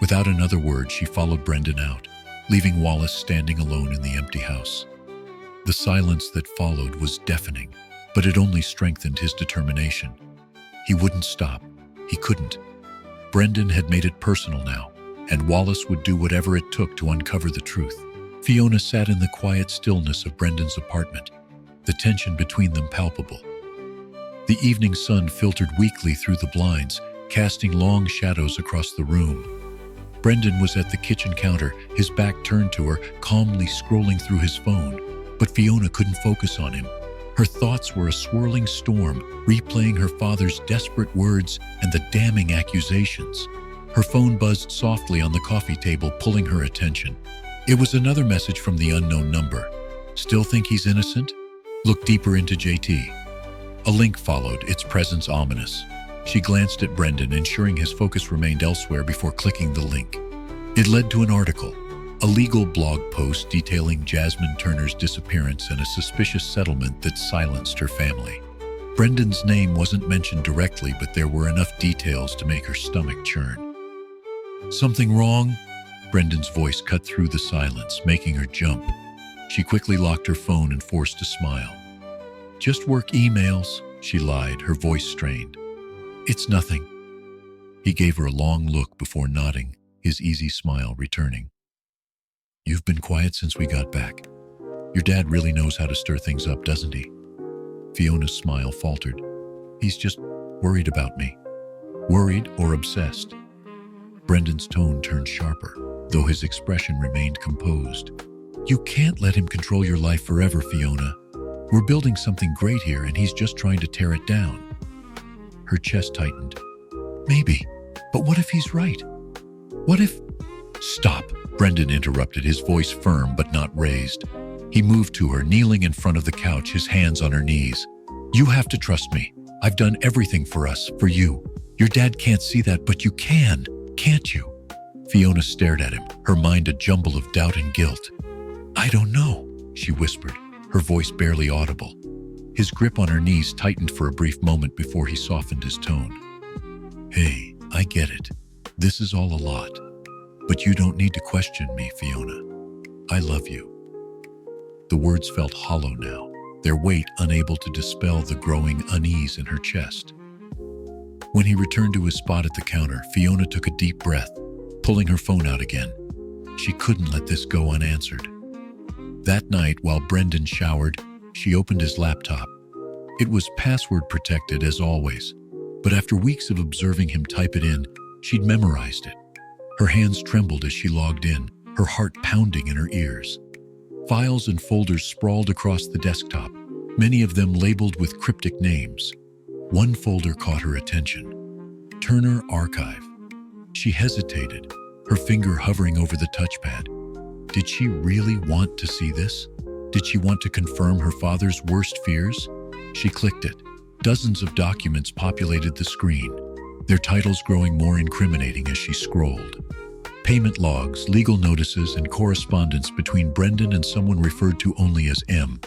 Without another word, she followed Brendan out, leaving Wallace standing alone in the empty house. The silence that followed was deafening, but it only strengthened his determination. He wouldn't stop. He couldn't. Brendan had made it personal now, and Wallace would do whatever it took to uncover the truth. Fiona sat in the quiet stillness of Brendan's apartment, the tension between them palpable. The evening sun filtered weakly through the blinds, casting long shadows across the room. Brendan was at the kitchen counter, his back turned to her, calmly scrolling through his phone. But Fiona couldn't focus on him. Her thoughts were a swirling storm, replaying her father's desperate words and the damning accusations. Her phone buzzed softly on the coffee table, pulling her attention. It was another message from the unknown number. "Still think he's innocent? Look deeper into JT." A link followed, its presence ominous. She glanced at Brendan, ensuring his focus remained elsewhere before clicking the link. It led to an article, a legal blog post detailing Jasmine Turner's disappearance and a suspicious settlement that silenced her family. Brendan's name wasn't mentioned directly, but there were enough details to make her stomach churn. "Something wrong?" Brendan's voice cut through the silence, making her jump. She quickly locked her phone and forced a smile. "Just work emails," she lied, her voice strained. "It's nothing." He gave her a long look before nodding, his easy smile returning. "You've been quiet since we got back. Your dad really knows how to stir things up, doesn't he?" Fiona's smile faltered. "He's just worried about me." Worried or obsessed? Brendan's tone turned sharper, though his expression remained composed. "You can't let him control your life forever, Fiona. We're building something great here, and he's just trying to tear it down." Her chest tightened. "Maybe, but what if he's right? What if—" "Stop," Brendan interrupted, his voice firm but not raised. He moved to her, kneeling in front of the couch, his hands on her knees. "You have to trust me. I've done everything for us, for you. Your dad can't see that, but you can, can't you?" Fiona stared at him, her mind a jumble of doubt and guilt. "I don't know," she whispered, her voice barely audible. His grip on her knees tightened for a brief moment before he softened his tone. "Hey, I get it. This is all a lot. But you don't need to question me, Fiona. I love you." The words felt hollow now, their weight unable to dispel the growing unease in her chest. When he returned to his spot at the counter, Fiona took a deep breath, pulling her phone out again. She couldn't let this go unanswered. That night, while Brendan showered, she opened his laptop. It was password protected as always, but after weeks of observing him type it in, she'd memorized it. Her hands trembled as she logged in, her heart pounding in her ears. Files and folders sprawled across the desktop, many of them labeled with cryptic names. One folder caught her attention. Turner Archive. She hesitated, her finger hovering over the touchpad. Did she really want to see this? Did she want to confirm her father's worst fears? She clicked it. Dozens of documents populated the screen, their titles growing more incriminating as she scrolled. Payment logs, legal notices, and correspondence between Brendan and someone referred to only as M.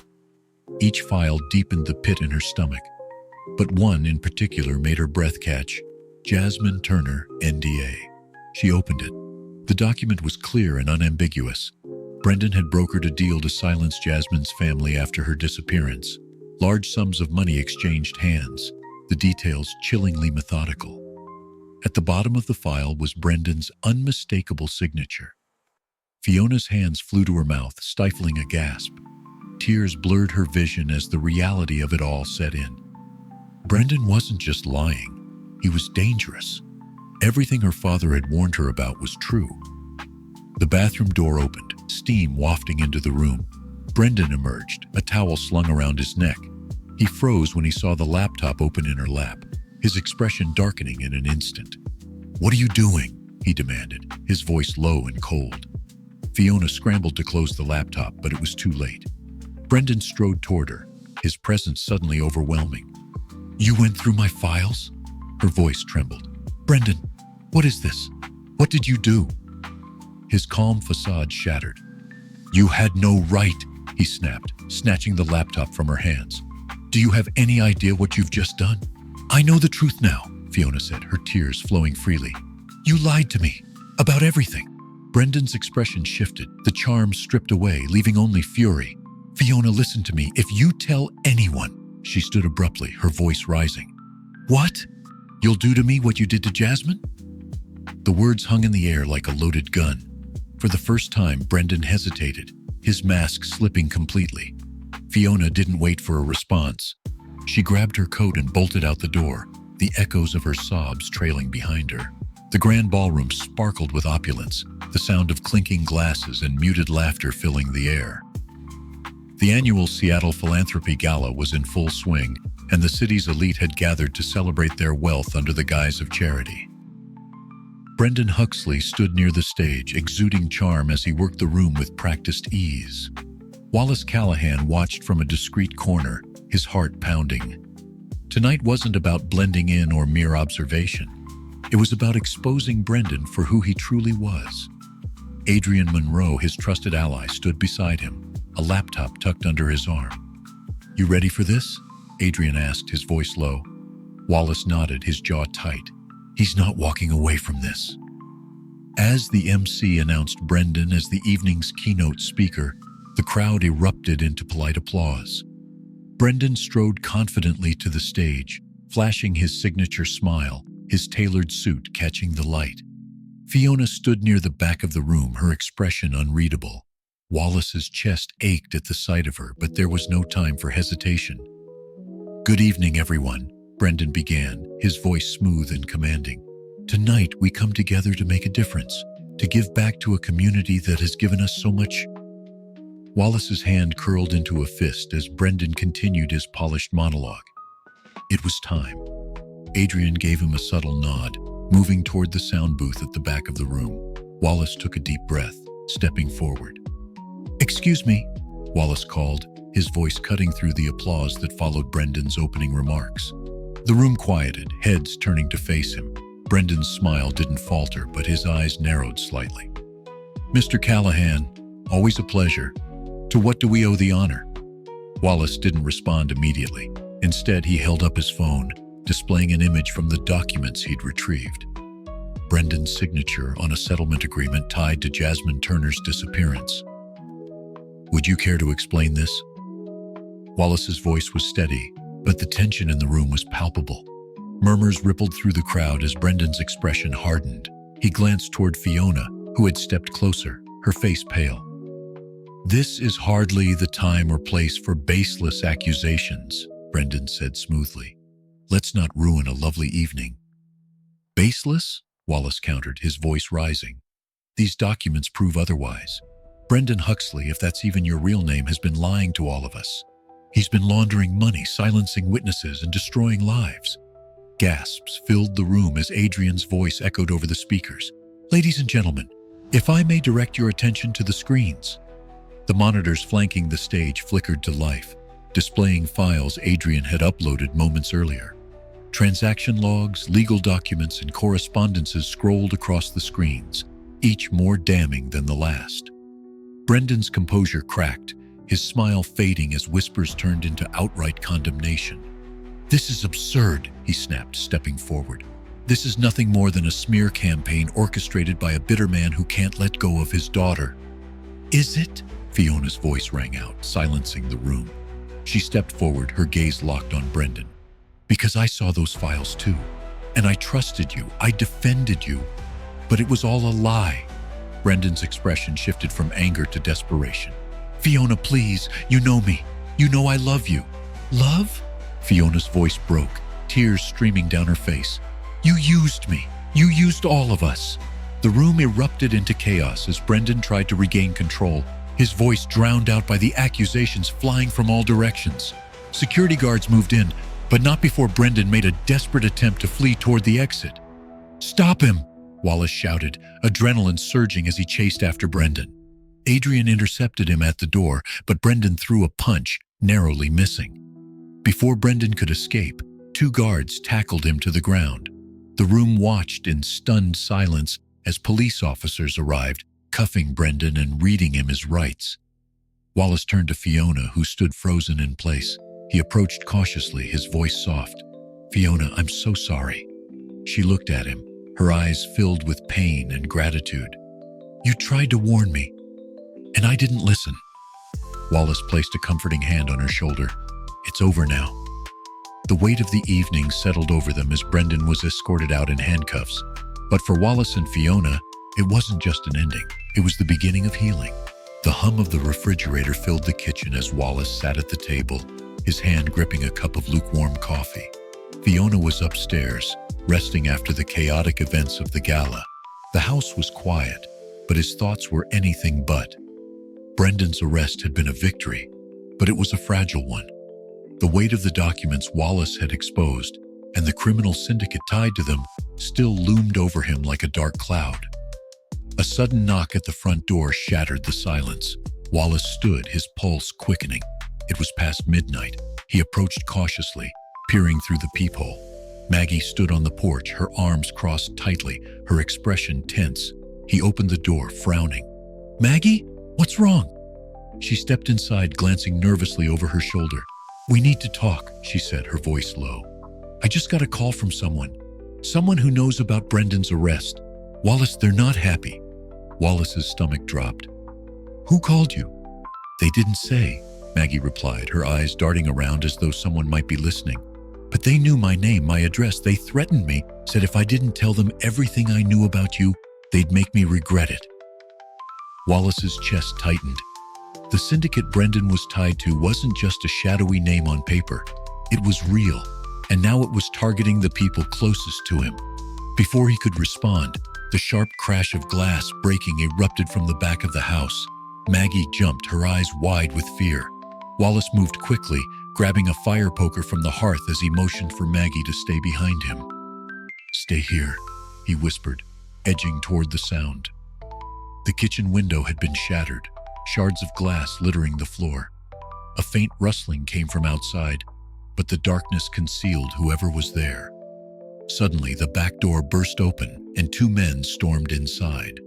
Each file deepened the pit in her stomach, but one in particular made her breath catch. Jasmine Turner, NDA. She opened it. The document was clear and unambiguous. Brendan had brokered a deal to silence Jasmine's family after her disappearance. Large sums of money exchanged hands, the details chillingly methodical. At the bottom of the file was Brendan's unmistakable signature. Fiona's hands flew to her mouth, stifling a gasp. Tears blurred her vision as the reality of it all set in. Brendan wasn't just lying. He was dangerous. Everything her father had warned her about was true. The bathroom door opened, steam wafting into the room. Brendan emerged, a towel slung around his neck. He froze when he saw the laptop open in her lap, his expression darkening in an instant. "What are you doing?" he demanded, his voice low and cold. Fiona scrambled to close the laptop, but it was too late. Brendan strode toward her, his presence suddenly overwhelming. "You went through my files?" Her voice trembled. "Brendan, what is this? What did you do?" His calm facade shattered. "You had no right," he snapped, snatching the laptop from her hands. "Do you have any idea what you've just done?" "I know the truth now," Fiona said, her tears flowing freely. "You lied to me about everything." Brendan's expression shifted, the charm stripped away, leaving only fury. "Fiona, listen to me. If you tell anyone," she stood abruptly, her voice rising. "What? You'll do to me what you did to Jasmine?" The words hung in the air like a loaded gun. For the first time, Brendan hesitated, his mask slipping completely. Fiona didn't wait for a response. She grabbed her coat and bolted out the door, the echoes of her sobs trailing behind her. The grand ballroom sparkled with opulence, the sound of clinking glasses and muted laughter filling the air. The annual Seattle Philanthropy Gala was in full swing, and the city's elite had gathered to celebrate their wealth under the guise of charity. Brendan Huxley stood near the stage, exuding charm as he worked the room with practiced ease. Wallace Callahan watched from a discreet corner, his heart pounding. Tonight wasn't about blending in or mere observation. It was about exposing Brendan for who he truly was. Adrian Monroe, his trusted ally, stood beside him, a laptop tucked under his arm. "You ready for this?" Adrian asked, his voice low. Wallace nodded, his jaw tight. He's not walking away from this. As the MC announced Brendan as the evening's keynote speaker, the crowd erupted into polite applause. Brendan strode confidently to the stage, flashing his signature smile, his tailored suit catching the light. Fiona stood near the back of the room, her expression unreadable. Wallace's chest ached at the sight of her, but there was no time for hesitation. "Good evening, everyone," Brendan began, his voice smooth and commanding. "Tonight, we come together to make a difference, to give back to a community that has given us so much." Wallace's hand curled into a fist as Brendan continued his polished monologue. It was time. Adrian gave him a subtle nod, moving toward the sound booth at the back of the room. Wallace took a deep breath, stepping forward. "Excuse me," Wallace called, his voice cutting through the applause that followed Brendan's opening remarks. The room quieted, heads turning to face him. Brendan's smile didn't falter, but his eyes narrowed slightly. "Mr. Callahan, always a pleasure. To what do we owe the honor?" Wallace didn't respond immediately. Instead, he held up his phone, displaying an image from the documents he'd retrieved. Brendan's signature on a settlement agreement tied to Jasmine Turner's disappearance. "Would you care to explain this?" Wallace's voice was steady, but the tension in the room was palpable. Murmurs rippled through the crowd as Brendan's expression hardened. He glanced toward Fiona, who had stepped closer, her face pale. "This is hardly the time or place for baseless accusations," Brendan said smoothly. "Let's not ruin a lovely evening." "Baseless?" Wallace countered, his voice rising. "These documents prove otherwise. Brendan Huxley, if that's even your real name, has been lying to all of us. He's been laundering money, silencing witnesses, and destroying lives. Gasps filled the room as Adrian's voice echoed over the speakers. Ladies and gentlemen, if I may direct your attention to the screens. The monitors flanking the stage flickered to life, displaying files Adrian had uploaded moments earlier. Transaction logs, legal documents, and correspondences scrolled across the screens, each more damning than the last. Brendan's composure cracked, his smile fading as whispers turned into outright condemnation. "This is absurd," he snapped, stepping forward. "This is nothing more than a smear campaign orchestrated by a bitter man who can't let go of his daughter." "Is it?" Fiona's voice rang out, silencing the room. She stepped forward, her gaze locked on Brendan. "Because I saw those files too, and I trusted you, I defended you, but it was all a lie." Brendan's expression shifted from anger to desperation. "Fiona, please, you know me. You know I love you." "Love?" Fiona's voice broke, tears streaming down her face. "You used me. You used all of us." The room erupted into chaos as Brendan tried to regain control, his voice drowned out by the accusations flying from all directions. Security guards moved in, but not before Brendan made a desperate attempt to flee toward the exit. "Stop him!" Wallace shouted, adrenaline surging as he chased after Brendan. Adrian intercepted him at the door, but Brendan threw a punch, narrowly missing. Before Brendan could escape, two guards tackled him to the ground. The room watched in stunned silence as police officers arrived, cuffing Brendan and reading him his rights. Wallace turned to Fiona, who stood frozen in place. He approached cautiously, his voice soft. "Fiona, I'm so sorry." She looked at him, her eyes filled with pain and gratitude. "You tried to warn me, and I didn't listen." Wallace placed a comforting hand on her shoulder. "It's over now." The weight of the evening settled over them as Brendan was escorted out in handcuffs. But for Wallace and Fiona, it wasn't just an ending. It was the beginning of healing. The hum of the refrigerator filled the kitchen as Wallace sat at the table, his hand gripping a cup of lukewarm coffee. Fiona was upstairs, resting after the chaotic events of the gala. The house was quiet, but his thoughts were anything but. Brendan's arrest had been a victory, but it was a fragile one. The weight of the documents Wallace had exposed, and the criminal syndicate tied to them, still loomed over him like a dark cloud. A sudden knock at the front door shattered the silence. Wallace stood, his pulse quickening. It was past midnight. He approached cautiously, peering through the peephole. Maggie stood on the porch, her arms crossed tightly, her expression tense. He opened the door, frowning. "Maggie, what's wrong?" She stepped inside, glancing nervously over her shoulder. "We need to talk," she said, her voice low. "I just got a call from someone who knows about Brendan's arrest. Wallace, they're not happy." Wallace's stomach dropped. "Who called you?" "They didn't say," Maggie replied, her eyes darting around as though someone might be listening. "But they knew my name, my address. They threatened me, said if I didn't tell them everything I knew about you, they'd make me regret it." Wallace's chest tightened. The syndicate Brendan was tied to wasn't just a shadowy name on paper. It was real, and now it was targeting the people closest to him. Before he could respond, the sharp crash of glass breaking erupted from the back of the house. Maggie jumped, her eyes wide with fear. Wallace moved quickly, grabbing a fire poker from the hearth as he motioned for Maggie to stay behind him. "Stay here," he whispered, edging toward the sound. The kitchen window had been shattered, shards of glass littering the floor. A faint rustling came from outside, but the darkness concealed whoever was there. Suddenly, the back door burst open, and two men stormed inside.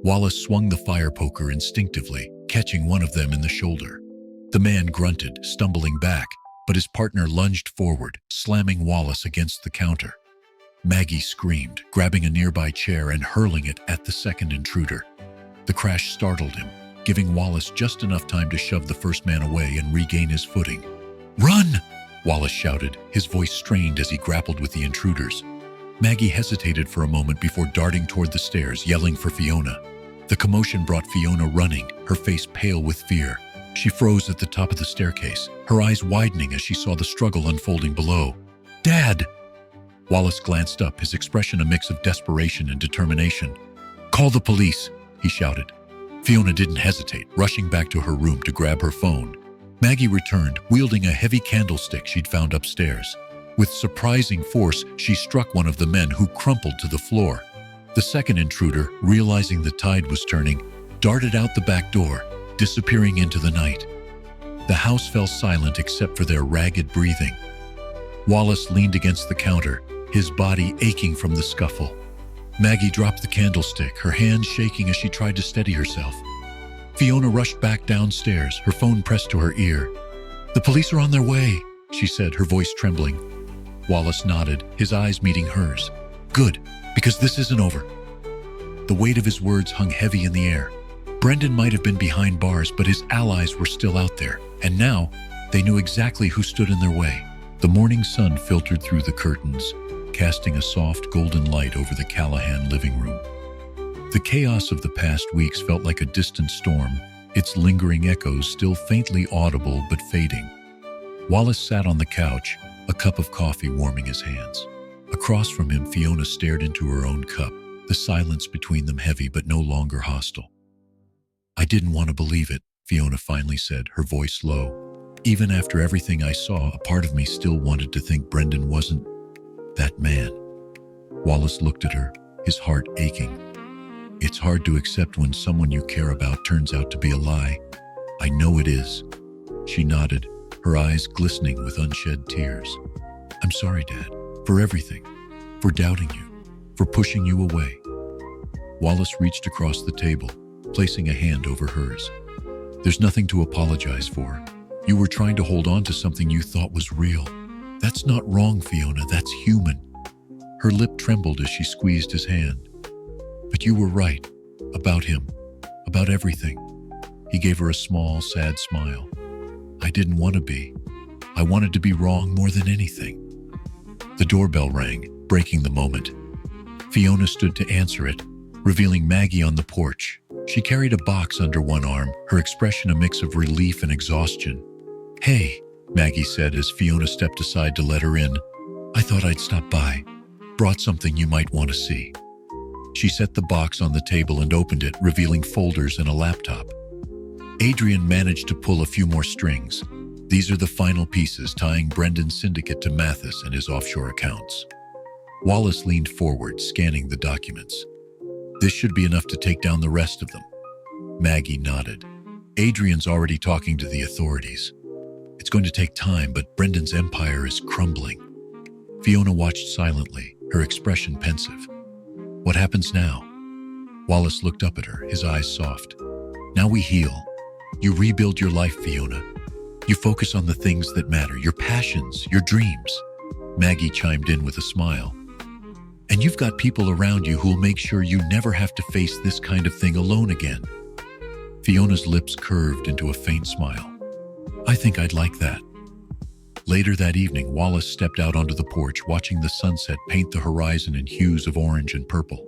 Wallace swung the fire poker instinctively, catching one of them in the shoulder. The man grunted, stumbling back, but his partner lunged forward, slamming Wallace against the counter. Maggie screamed, grabbing a nearby chair and hurling it at the second intruder. The crash startled him, giving Wallace just enough time to shove the first man away and regain his footing. "Run!" Wallace shouted, his voice strained as he grappled with the intruders. Maggie hesitated for a moment before darting toward the stairs, yelling for Fiona. The commotion brought Fiona running, her face pale with fear. She froze at the top of the staircase, her eyes widening as she saw the struggle unfolding below. "Dad!" Wallace glanced up, his expression a mix of desperation and determination. "Call the police," he shouted. Fiona didn't hesitate, rushing back to her room to grab her phone. Maggie returned, wielding a heavy candlestick she'd found upstairs. With surprising force, she struck one of the men, who crumpled to the floor. The second intruder, realizing the tide was turning, darted out the back door, disappearing into the night. The house fell silent except for their ragged breathing. Wallace leaned against the counter, his body aching from the scuffle. Maggie dropped the candlestick, her hands shaking as she tried to steady herself. Fiona rushed back downstairs, her phone pressed to her ear. "The police are on their way," she said, her voice trembling. Wallace nodded, his eyes meeting hers. "Good, because this isn't over." The weight of his words hung heavy in the air. Brendan might have been behind bars, but his allies were still out there, and now they knew exactly who stood in their way. The morning sun filtered through the curtains, casting a soft golden light over the Callahan living room. The chaos of the past weeks felt like a distant storm, its lingering echoes still faintly audible but fading. Wallace sat on the couch, a cup of coffee warming his hands. Across from him, Fiona stared into her own cup, the silence between them heavy but no longer hostile. "I didn't want to believe it," Fiona finally said, her voice low. "Even after everything I saw, a part of me still wanted to think Brendan wasn't that man." Wallace looked at her, his heart aching. "It's hard to accept when someone you care about turns out to be a lie." "I know it is." She nodded, her eyes glistening with unshed tears. "I'm sorry, Dad, for everything, for doubting you, for pushing you away." Wallace reached across the table, placing a hand over hers. "There's nothing to apologize for. You were trying to hold on to something you thought was real. That's not wrong, Fiona, that's human." Her lip trembled as she squeezed his hand. "But you were right. About him. About everything." He gave her a small, sad smile. "I didn't want to be. I wanted to be wrong more than anything." The doorbell rang, breaking the moment. Fiona stood to answer it, revealing Maggie on the porch. She carried a box under one arm, her expression a mix of relief and exhaustion. "Hey," Maggie said as Fiona stepped aside to let her in. "I thought I'd stop by. Brought something you might want to see." She set the box on the table and opened it, revealing folders and a laptop. Adrian managed to pull a few more strings. "These are the final pieces tying Brendan's syndicate to Mathis and his offshore accounts." Wallace leaned forward, scanning the documents. "This should be enough to take down the rest of them." Maggie nodded. "Adrian's already talking to the authorities. It's going to take time, but Brendan's empire is crumbling." Fiona watched silently, her expression pensive. "What happens now?" Wallace looked up at her, his eyes soft. "Now we heal. You rebuild your life, Fiona. You focus on the things that matter, your passions, your dreams." Maggie chimed in with a smile. "And you've got people around you who'll make sure you never have to face this kind of thing alone again." Fiona's lips curved into a faint smile. "I think I'd like that." Later that evening, Wallace stepped out onto the porch, watching the sunset paint the horizon in hues of orange and purple.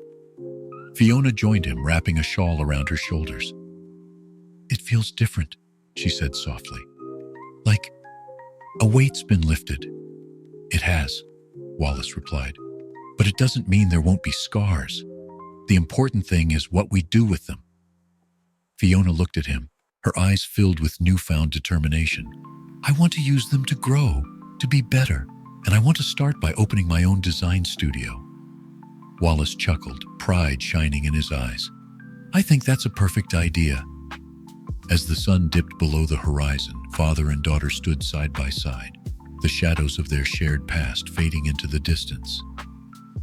Fiona joined him, wrapping a shawl around her shoulders. "It feels different," she said softly. "Like a weight's been lifted." "It has," Wallace replied. "But it doesn't mean there won't be scars. The important thing is what we do with them." Fiona looked at him, her eyes filled with newfound determination. "I want to use them to grow, to be better, and I want to start by opening my own design studio." Wallace chuckled, pride shining in his eyes. "I think that's a perfect idea." As the sun dipped below the horizon, father and daughter stood side by side, the shadows of their shared past fading into the distance.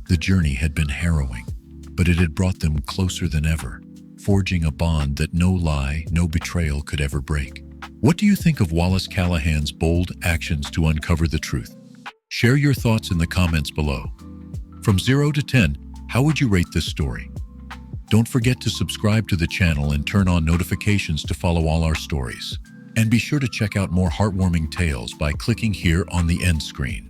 The journey had been harrowing, but it had brought them closer than ever, forging a bond that no lie, no betrayal could ever break. What do you think of Wallace Callahan's bold actions to uncover the truth? Share your thoughts in the comments below. From 0 to 10, how would you rate this story? Don't forget to subscribe to the channel and turn on notifications to follow all our stories. And be sure to check out more heartwarming tales by clicking here on the end screen.